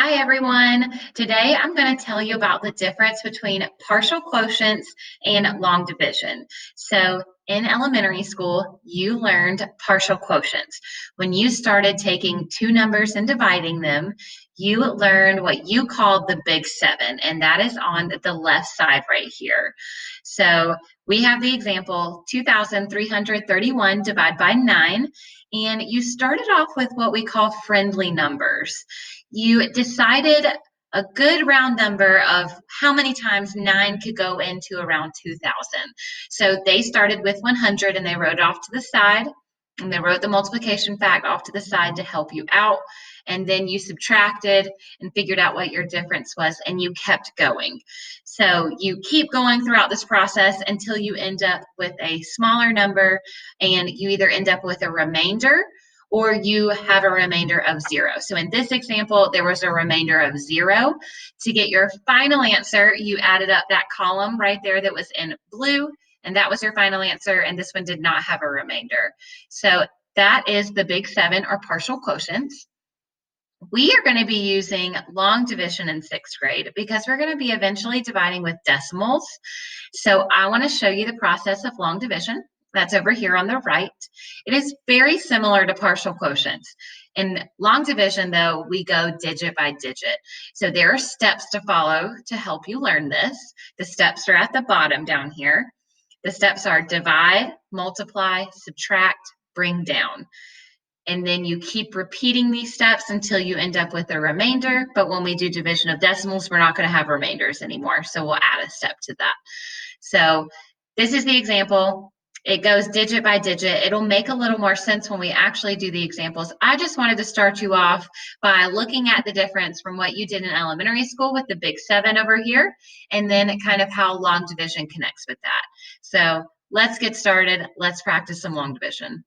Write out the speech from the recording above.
Hi, everyone. Today I'm going to tell you about the difference between partial quotients and long division. So, in elementary school, you learned partial quotients. When you started taking two numbers and dividing them, you learned what you called the big seven, and that is on the left side right here. So, we have the example 2,331 divided by 9, and you started off with what we call friendly numbers. You decided a good round number of how many times 9 could go into around 2,000. So they started with 100 and they wrote it off to the side. And they wrote the multiplication fact off to the side to help you out. And then you subtracted and figured out what your difference was, and you kept going. So you keep going throughout this process until you end up with a smaller number, and you either end up with a remainder or you have a remainder of 0. So in this example, there was a remainder of 0. To get your final answer, you added up that column right there that was in blue, and that was your final answer, and this one did not have a remainder. So that is the big seven, or partial quotients. We are going to be using long division in 6th grade because we're going to be eventually dividing with decimals. So I want to show you the process of long division. That's over here on the right. It is very similar to partial quotients. In long division, though, we go digit by digit. So there are steps to follow to help you learn this. The steps are at the bottom down here. The steps are divide, multiply, subtract, bring down. And then you keep repeating these steps until you end up with a remainder. But when we do division of decimals, we're not going to have remainders anymore. So we'll add a step to that. So this is the example. It goes digit by digit. It'll make a little more sense when we actually do the examples. I just wanted to start you off by looking at the difference from what you did in elementary school with the big seven over here, and then kind of how long division connects with that. So let's get started. Let's practice some long division.